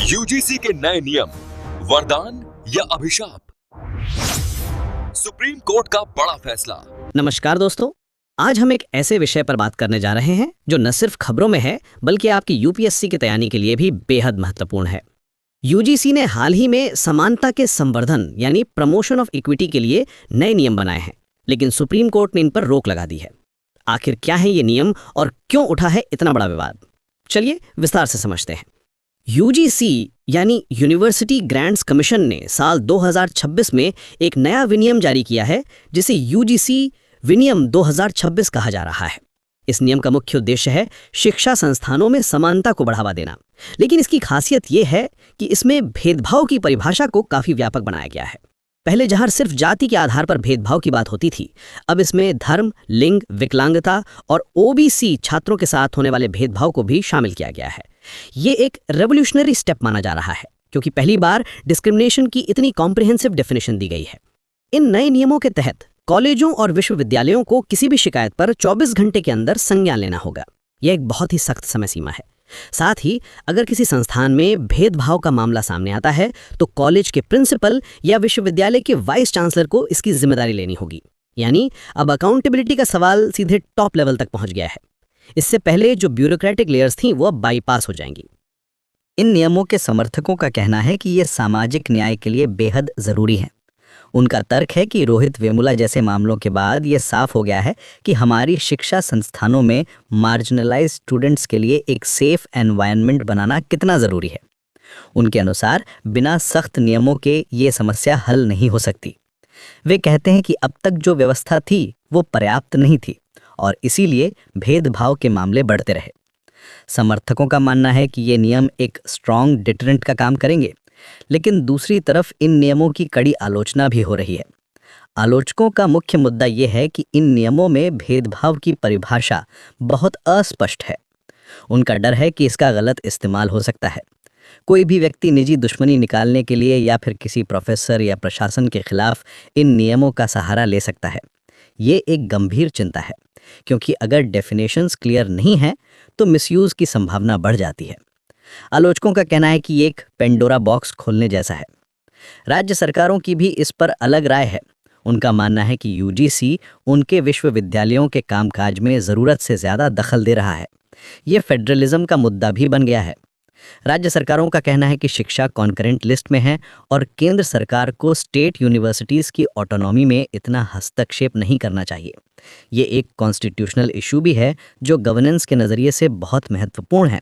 UGC के नए नियम, वरदान या अभिशाप? सुप्रीम कोर्ट का बड़ा फैसला। नमस्कार दोस्तों, आज हम एक ऐसे विषय पर बात करने जा रहे हैं जो न सिर्फ खबरों में है बल्कि आपकी यूपीएससी की तैयारी के लिए भी बेहद महत्वपूर्ण है। यूजीसी ने हाल ही में समानता के संवर्धन यानी प्रमोशन ऑफ इक्विटी के लिए नए नियम बनाए हैं, लेकिन सुप्रीम कोर्ट ने इन पर रोक लगा दी है। आखिर क्या है ये नियम और क्यों उठा है इतना बड़ा विवाद? चलिए विस्तार से समझते हैं। यूजीसी यानी यूनिवर्सिटी ग्रांट्स कमीशन ने साल 2026 में एक नया विनियम जारी किया है जिसे यूजीसी विनियम 2026 कहा जा रहा है। इस नियम का मुख्य उद्देश्य है शिक्षा संस्थानों में समानता को बढ़ावा देना, लेकिन इसकी खासियत यह है कि इसमें भेदभाव की परिभाषा को काफी व्यापक बनाया गया है। पहले जहां सिर्फ जाति के आधार पर भेदभाव की बात होती थी, अब इसमें धर्म, लिंग, विकलांगता और ओबीसी छात्रों के साथ होने वाले भेदभाव को भी शामिल किया गया है। ये एक रेवोल्यूशनरी स्टेप माना जा रहा है क्योंकि पहली बार डिस्क्रिमिनेशन की इतनी कॉम्प्रिहेंसिव डेफिनेशन दी गई है। इन नए नियमों के तहत कॉलेजों और विश्वविद्यालयों को किसी भी शिकायत पर 24 घंटे के अंदर संज्ञान लेना होगा। यह एक बहुत ही सख्त समय सीमा है। साथ ही अगर किसी संस्थान में भेदभाव का मामला सामने आता है तो कॉलेज के प्रिंसिपल या विश्वविद्यालय के वाइस चांसलर को इसकी जिम्मेदारी लेनी होगी। यानी अब अकाउंटेबिलिटी का सवाल सीधे टॉप लेवल तक पहुंच गया है। इससे पहले जो ब्यूरोक्रेटिक लेयर्स थीं वो अब बाईपास हो जाएंगी। इन नियमों के समर्थकों का कहना है कि ये सामाजिक न्याय के लिए बेहद जरूरी है। उनका तर्क है कि रोहित वेमुला जैसे मामलों के बाद ये साफ हो गया है कि हमारी शिक्षा संस्थानों में मार्जिनलाइज्ड स्टूडेंट्स के लिए एक सेफ एनवायरनमेंट बनाना कितना ज़रूरी है। उनके अनुसार बिना सख्त नियमों के ये समस्या हल नहीं हो सकती। वे कहते हैं कि अब तक जो व्यवस्था थी वो पर्याप्त नहीं थी और इसीलिए भेदभाव के मामले बढ़ते रहे। समर्थकों का मानना है कि ये नियम एक स्ट्रॉन्ग डिटरेंट का काम करेंगे, लेकिन दूसरी तरफ इन नियमों की कड़ी आलोचना भी हो रही है। आलोचकों का मुख्य मुद्दा यह है कि इन नियमों में भेदभाव की परिभाषा बहुत अस्पष्ट है। उनका डर है कि इसका गलत इस्तेमाल हो सकता है। कोई भी व्यक्ति निजी दुश्मनी निकालने के लिए या फिर किसी प्रोफेसर या प्रशासन के खिलाफ इन नियमों का सहारा ले सकता है। ये एक गंभीर चिंता है क्योंकि अगर डेफिनेशंस क्लियर नहीं हैं तो मिसयूज की संभावना बढ़ जाती है। आलोचकों का कहना है कि ये एक पेंडोरा बॉक्स खोलने जैसा है। राज्य सरकारों की भी इस पर अलग राय है। उनका मानना है कि यूजीसी उनके विश्वविद्यालयों के कामकाज में ज़रूरत से ज़्यादा दखल दे रहा है। ये फेडरलिज्म का मुद्दा भी बन गया है। राज्य सरकारों का कहना है कि शिक्षा कॉन्करेंट लिस्ट में है और केंद्र सरकार को स्टेट यूनिवर्सिटीज़ की ऑटोनॉमी में इतना हस्तक्षेप नहीं करना चाहिए। ये एक कॉन्स्टिट्यूशनल इशू भी है जो गवर्नेंस के नज़रिए से बहुत महत्वपूर्ण है।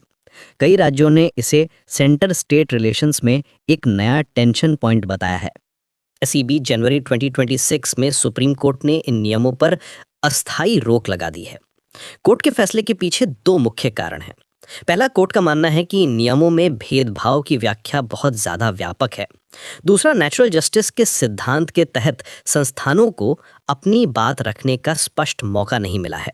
कई राज्यों ने इसे सेंटर स्टेट रिलेशंस में एक नया टेंशन पॉइंट बताया है। इसी बीच जनवरी 2026 में सुप्रीम कोर्ट ने इन नियमों पर अस्थायी रोक लगा दी है। कोर्ट के फैसले के पीछे दो मुख्य कारण हैं। पहला, कोर्ट का मानना है कि नियमों में भेदभाव की व्याख्या बहुत ज़्यादा व्यापक है। दूसरा, नेचुरल जस्टिस के सिद्धांत के तहत संस्थानों को अपनी बात रखने का स्पष्ट मौका नहीं मिला है।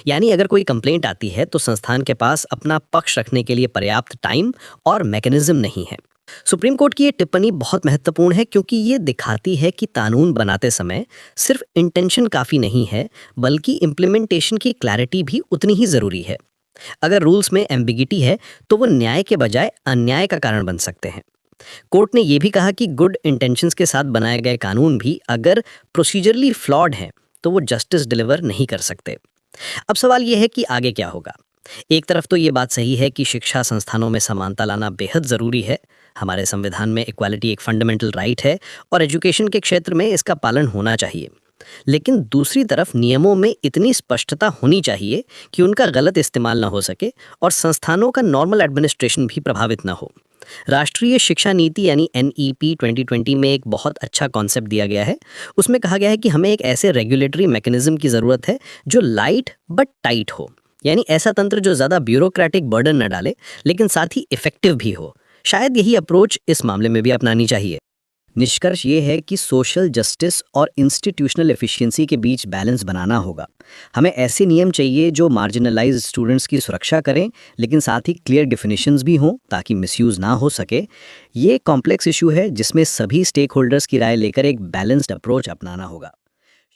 यानी अगर कोई कंप्लेंट आती है तो संस्थान के पास अपना पक्ष रखने के लिए पर्याप्त टाइम और मैकेनिज्म नहीं है। सुप्रीम कोर्ट की ये टिप्पणी बहुत महत्वपूर्ण है क्योंकि ये दिखाती है कि कानून बनाते समय सिर्फ इंटेंशन काफ़ी नहीं है बल्कि इम्प्लीमेंटेशन की क्लैरिटी भी उतनी ही ज़रूरी है। अगर रूल्स में एम्बिगिटी है तो वो न्याय के बजाय अन्याय का कारण बन सकते हैं। कोर्ट ने यह भी कहा कि गुड इंटेंशंस के साथ बनाए गए कानून भी अगर प्रोसीजरली फ्लॉड हैं तो वो जस्टिस डिलीवर नहीं कर सकते। अब सवाल यह है कि आगे क्या होगा। एक तरफ तो ये बात सही है कि शिक्षा संस्थानों में समानता लाना बेहद ज़रूरी है। हमारे संविधान में इक्वालिटी एक फंडामेंटल राइट है और एजुकेशन के क्षेत्र में इसका पालन होना चाहिए। लेकिन दूसरी तरफ नियमों में इतनी स्पष्टता होनी चाहिए कि उनका गलत इस्तेमाल ना हो सके और संस्थानों का नॉर्मल एडमिनिस्ट्रेशन भी प्रभावित ना हो। राष्ट्रीय शिक्षा नीति यानी NEP 2020 में एक बहुत अच्छा कॉन्सेप्ट दिया गया है। उसमें कहा गया है कि हमें एक ऐसे रेगुलेटरी मैकेनिज्म की ज़रूरत है जो लाइट बट टाइट हो। यानी ऐसा तंत्र जो ज़्यादा ब्यूरोक्रेटिक बर्डन न डाले लेकिन साथ ही इफेक्टिव भी हो। शायद यही अप्रोच इस मामले में भी अपनानी चाहिए। निष्कर्ष ये है कि सोशल जस्टिस और इंस्टीट्यूशनल एफिशिएंसी के बीच बैलेंस बनाना होगा। हमें ऐसे नियम चाहिए जो मार्जिनलाइज्ड स्टूडेंट्स की सुरक्षा करें लेकिन साथ ही क्लियर डेफिनेशंस भी हों ताकि मिसयूज़ ना हो सके। ये कॉम्प्लेक्स इशू है जिसमें सभी स्टेक होल्डर्स की राय लेकर एक बैलेंस्ड अप्रोच अपनाना होगा।